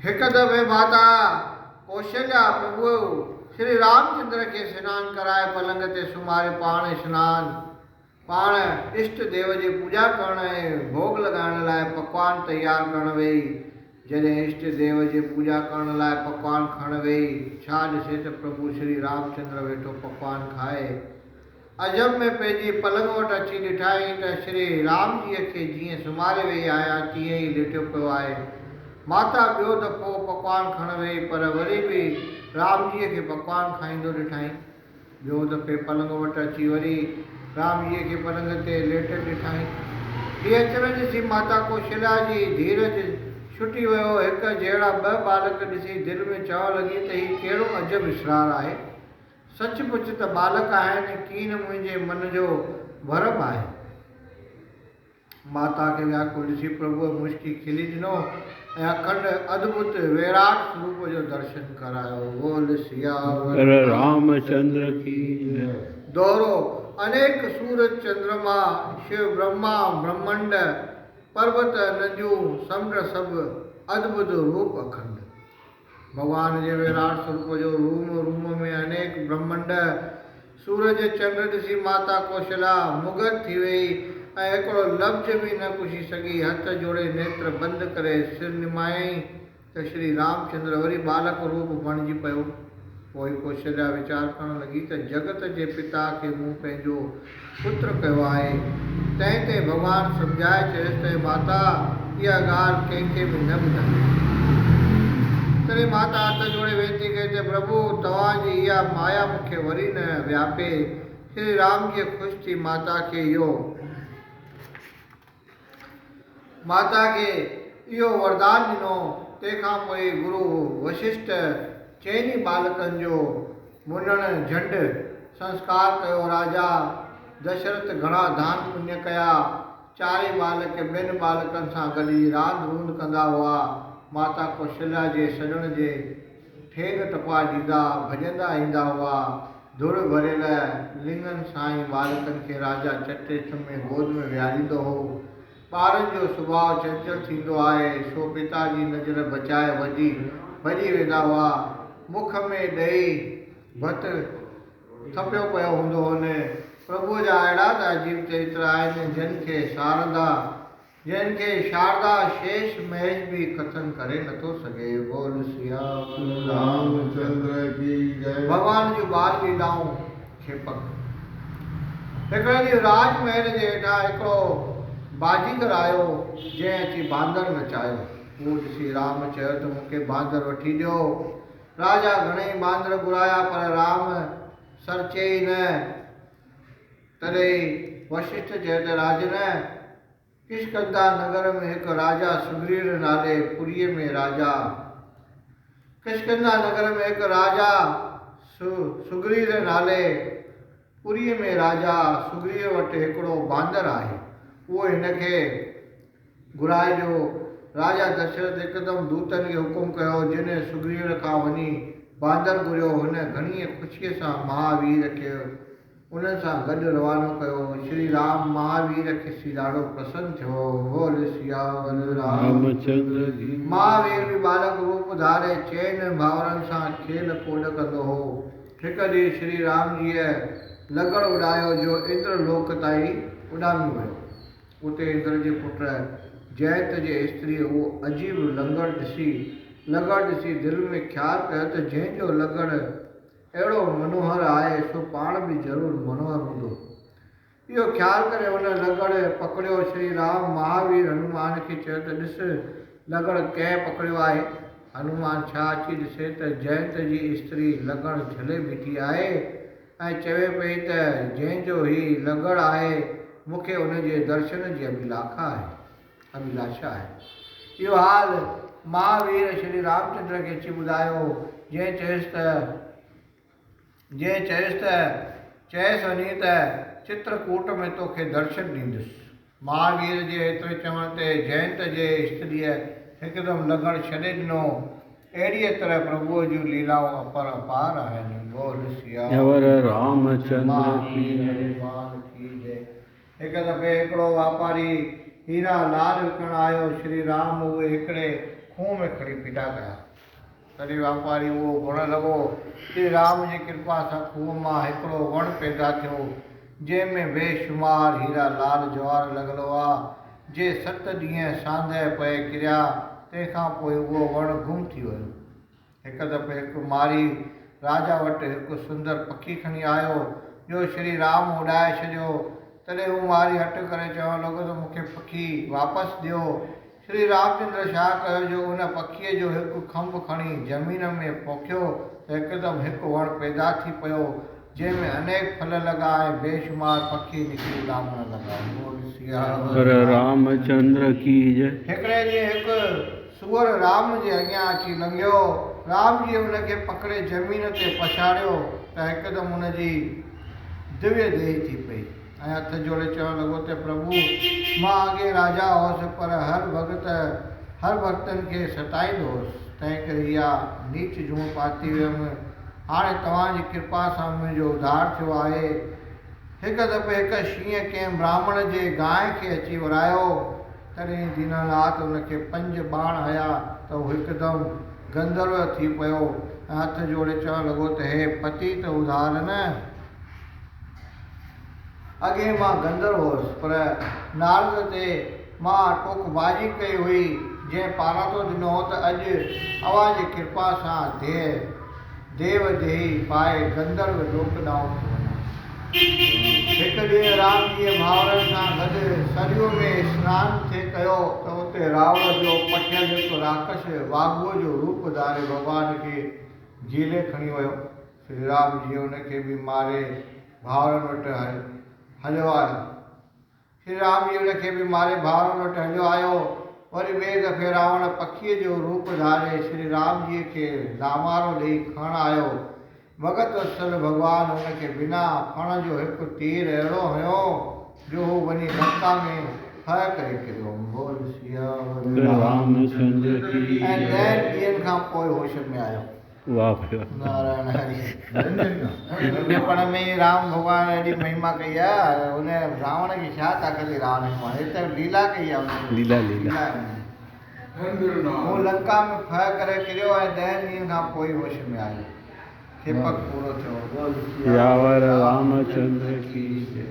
हिक दफ़े माता कौशल्या प्रभु श्री रामचंद्र के स्नान कराए पलंग ते सुमारे पाण स्नान पाण इष्ट देव जी पूजा करण ऐं भोग लॻाइण लाइ पकवान तैयार करण वेई। जॾहिं इष्ट देव जी पूजा करण लाइ पकवान खण वेई, छा ॾिसे त प्रभु श्री रामचंद्र वेठो पकवान खाए। अजब में पंहिंजी पलंग वटि अची ॾिठाई त श्री राम जीअ खे जीअं सुम्हारे वेई आहियां तीअं ई लेटियो पियो आहे। माता ॿियो दफ़ो पकवान खण वेई पर वरी बि राम जीअ खे पकवान खाईंदो ॾिठाई। ॿियो दफ़े पलंग वटि अची वरी राम जीअ खे पलंग ते लेटल ॾिठाई। हीअ अचण ॾिसी माता कौशल्या जी धीरज छुटी वियो। हिकु जहिड़ा ॿ बालक ॾिसी दिलि में चवण लॻी त हीउ कहिड़ो अजब इसरार आहे। सचमुच त बालक आहिनि, कीन मुंहिंजे मन जो भरम आहे। माता खे व्याकुल ॾिसी प्रभुअ मुश्की खिली ॾिनो ऐं अखंड अद्भुत विराट स्वरूप जो दर्शन करायो। बोल सियावर रामचंद्र की जय। दोहरो अनेक सूरज चंद्रमा शिव ब्रह्मा ब्रह्मंड पर्वत नदियूं समुंड सभु अद्भुत रूप अखंड। भगवान जे विराट स्वरूप जो रूम रूम में अनेक ब्रह्मंड सूरज चंद्र ॾिसी माता कौशल्या मुग्ध थी वई ऐं हिकिड़ो लफ़्ज़ बि न पुछी सघी हथ जोड़े नेत्र बंदि करे सिर निमायई त श्री रामचंद्र वरी बालक रूप बणिजी पियो। पोइ कौशल्या वीचार करण लॻी त जगत जे पिता खे मूं पंहिंजो पुत्र कयो आहे। तंहिं ते भॻवानु सम्झाए चयुसि त माता इहा ॻाल्हि कंहिंखे बि न ॿुधाई। तॾहिं माता हथ जोड़े वेनती कई त प्रभु तव्हांजी इहा माया मूंखे वरी न व्यापे। श्री राम जी ख़ुशि थी माता खे इहो वरदान ॾिनो। तंहिंखां पोइ गुरु वशिष्ठ चइनी बालकनि जो मुंडण झंड संस्कार कयो। राजा दशरथ घणा दान पुण्य कया। चारई बालक ॿियनि बालकनि सां गॾिजी रांदि रूंद कंदा हुआ। माता कौशल्या जे सॾण जे ठेंग टपा ॾींदा भॼंदा ईंदा हुआ। धुड़ भरियल लिङनि सां ई बालकनि खे राजा चटे चुमे गोद में विहारींदो हो। ॿारनि जो सुभाउ चंचल थींदो आहे, सो पिता जी नज़र बचाए भॼी वेंदा हुआ। मुख में ॾही भत थपियो पियो हूंदो हुन। प्रभुअ जा अहिड़ा त अजीब चरित्र आहिनि जिन खे शारदा शेष महेश भी कथन करे नथो सघे। बोल सिया रामचंद्र की जय। भगवान जूं बाल लीलाऊं खेपक। हिकिड़े ॾींहुं राजमहल जे हेठां हिकिड़ो बाजीगर आयो जंहिं अची बांदर नचायो। उहो ॾिसी राम चयो त मूंखे बांदर वठी ॾियो। राजा घणेई बांदर घुराया पर राम सर चई न। तॾहिं वशिष्ठ चयो त राजन किष्किंधा नगर में हिकु राजा सुग्रीव नाले पुरीअ में राजा सुग्रीव वटि हिकिड़ो बांदर आहे। उहो हिनखे घुराइजो। राजा दशरथ हिकदमि दूतनि खे हुकुम कयो जिन सुग्रीव खां वञी बांदर घुरियो। हुन घणी ख़ुशीअ सां महावीर खे उन्हनि सां गॾु रवानो कयो। श्री राम महावीर खे ॾाढो प्रसन्न थियो। बोल सियावर रामचंद्र जी। महावीर बि बालक रूप धारे चइनि भाउरनि सां खेल कोॾ कंदो हो। हिकु ॾींहुं श्री राम जीअ लंगर उॾायो जो इंद्र लोक ताईं उॾामियो वियो। उते इंद्र जे पुट जयंत जे स्त्रीअ उहो अजीब लंगर ॾिसी दिलि में ख़्यालु कयो त जंहिंजो लंगर अहिड़ो मनोहर आहे सो पाण बि ज़रूरु मनोहर हूंदो। इहो ख़्यालु करे हुन लंगर पकड़ियो। श्री राम महावीर हनुमान खे चयो त ॾिस लंगर कंहिं पकड़ियो आहे। हनुमान छा अची ॾिसे त जयंत जी स्त्री लंगर झले बीठी आहे ऐं चवे पई त जंहिंजो हीउ लंगर आहे मूंखे हुनजे दर्शन जी अभिलाषा आहे। इहो हाल महावीर श्री रामचंद्र खे अची ॿुधायो। चयसि वञी त चित्रकूट में तोखे दर्शन ॾींदुसि। महावीर जे एतिरे चवण ते जयंत जे स्त्रीअ हिकदमि लंगर छॾे ॾिनो। अहिड़ीअ तरह प्रभुअ जूं लीलाऊं अपार आहिनि। बोल सियावर रामचंद्र की जय। हिकु दफ़े हिकिड़ो वापारी हीरा लाल विकण आयो श्री राम उहे हिकिड़े खूह में खणी पीटा कया। तॾहिं वापारी उहो गुण लॻो। श्री राम जी कृपा सां खूह मां हिकिड़ो वणु पैदा थियो जंहिंमें बेशुमार हीरा लाल जवाहर लॻल हुआ। जे 7 ॾींहं सांधे पए किरिया तंहिंखां पोइ उहो वणु गुम थी वियो। हिकु दफ़े हिकु मारी राजा वटि हिकु सुंदर पखी खणी आयो जो श्री राम उॾाए छॾियो। तॾहिं हू मारी हट करे चवणु लॻो त मूंखे पखी वापसि ॾियो। श्री रामचंद्र छा कयो जो उन पखीअ जो हिकु खंभ खणी ज़मीन में पोखियो त हिकदमि हिकु वणु पैदा थी पियो जंहिंमें अनेक फल लॻा ऐं बेशुमार पखी निकिरी लामण लॻा। पर रामचंद्र की जय। हिकिड़े ॾींहुं हिकु सूअर राम जे अॻियां अची लंघियो। राम जी हुनखे पकड़े ज़मीन ते पछाड़ियो त हिकदमि हुनजी दिव्य देह थी पई ऐं हथ जोड़े चवणु लॻो त प्रभु मां अॻे राजा हुउसि पर हर भक्तनि खे सताईंदो हुउसि, तंहिं करे इहा नीच जूं पाती वियुमि। हाणे तव्हांजी कृपा सां मुंहिंजो उद्धार थियो आहे। हिकु दफ़े हिकु शींहं कंहिं ब्राह्मण जे गांइ खे अची वरायो। तॾहिं दीनानाथ हुनखे 5 बाण हया त हू हिकदमि गंधर्व थी पियो ऐं हथ जोड़े चवणु लॻो त हे पति त उधार न, अॻे मां गंधर्व हुउसि पर नारद ते मां टोकबाजी कई हुई जंहिं पारां थो ॾिनो त अॼु अव्हांजी कृपा सां देव देही पाए गंधर्व लोक ॾांहुं थो वञा। हिकु ॾींहुं राम जी भाउरनि सां गॾु सरयू में सनानु थिए कयो त उते रावण जो पठियल हिकु राक्षस वाघूअ जो रूप धारे भॻवान खे झीले खणी वियो। श्री राम जी हुनखे बि मारे भाउरनि वटि हलियो आयो। श्री राम जी हुनखे बि मारे भाउरनि वटि हलियो आयो। वरी ॿिए दफ़े रावण पखीअ जो रूप धारे श्री राम जीअ खे लामारो ॾेई खणणु आयो। भगत वत्सल भॻवानु हुनखे बिना फण जो हिकु तीर अहिड़ो हयो जो हू वञी लंका में फह करे किरियो। रामचंद्र की ऐं 10 ॾींहंनि खां पोइ होश में आयो। वाह नारायण हरि। नंढपण में ई राम भॻवानु एॾी महिमा कई आहे। हुन रावण खे छा ताक़त रावण में हिते लीला कई आहे। लीला हू लंका में फह करे किरियो ऐं 10 ॾींहंनि खां पोइ होश में आयो। खेपक पूरो थियो। यावर रामचंद्र की जय।